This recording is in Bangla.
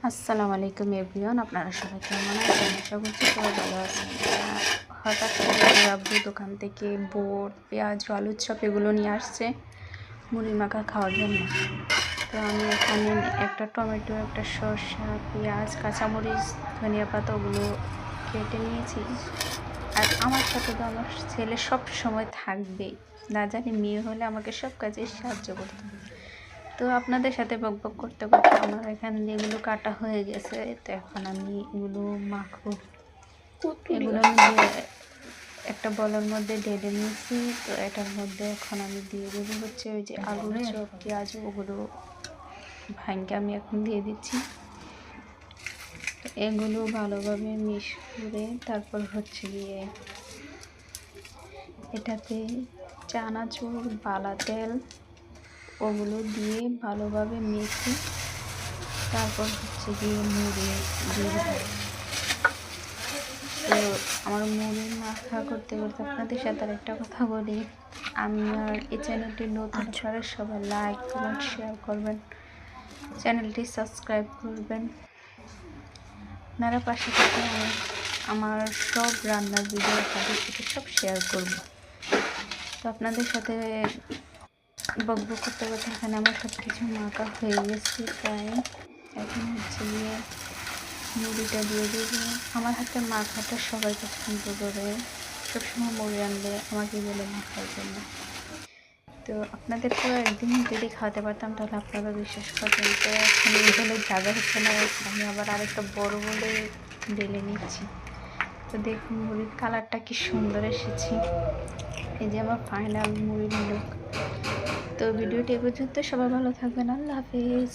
আসসালামু আলাইকুম এভরিওয়ান, আপনারা সবাই কেমন আছেন? আশা করছি সবাই ভালো আছেন। হঠাৎ করে আব্বু দোকান থেকে বুট, পেঁয়াজ, আলুর চপ এগুলো নিয়ে আসছে মুড়ি মাখা খাওয়ার জন্য। তো আমি এখানে একটা টমেটো, একটা শসা, পেঁয়াজ, কাঁচামরিচ, ধনিয়া পাতা ওগুলো কেটে নিয়েছি। আর আমার সাথে তো আমার ছেলে সব সময় থাকবেই, না জানি মেয়ে হলে আমাকে সব কাজে সাহায্য করতো। তো আপনাদের সাথে বকবক করতে করতে আমার এখানে এগুলো কাটা হয়ে গেছে। তো এখন আমি এগুলো মাখবো। এগুলো আমি একটা বলের মধ্যে ঢেলে নিয়েছি। তো এটার মধ্যে এখন আমি দিয়ে দেবো হচ্ছে ওই যে আলুর চপ, পেঁয়াজ ওগুলো ভাঙকে আমি এখন দিয়ে দিচ্ছি। তো এগুলো ভালোভাবে মিক্স করে তারপর হচ্ছে গিয়ে এটাতে চানাচুর, বালা তেল ওগুলো দিয়ে ভালোভাবে মেখে তারপর হচ্ছে গিয়ে মুড়ি দিয়ে দিতে। তো আমার মুড়ি মাখা করতে করতে আপনাদের সাথে আর একটা কথা বলি, আমার এই চ্যানেলটি নতুন করে সবাই লাইক, কমেন্ট, শেয়ার করবেন, চ্যানেলটি সাবস্ক্রাইব করবেন। আপনারা পাশে থেকে আমার সব রান্নার ভিডিও আপনাদের সাথে সব শেয়ার করব। তো আপনাদের সাথে বকবক করতে করতে এখানে আমার সব কিছু মাখা হয়ে গেছে প্রায়। এখন হচ্ছে গিয়ে মুড়িটা দিয়ে দেবো। আমার হাতে মাখাটা সবাই পছন্দ করে, সবসময় মুড়ি আনলে আমাকে বলে মাখার জন্য। তো আপনাদেরকেও একদিন যদি খাওয়াতে পারতাম তাহলে আপনারা বিশ্বাস করতেন। তো এখন এইগুলো জায়গা হচ্ছে না, আমি আবার আরেকটা বড় বলে ঢেলে নিচ্ছি। তো দেখুন মুড়ির কালারটা কি সুন্দর এসেছে। এই যে আমার ফাইনাল মুড়ির লুক। তো ভিডিওটি এ পর্যন্ত, সবাই ভালো থাকবেন, আল্লাহ হাফিজ।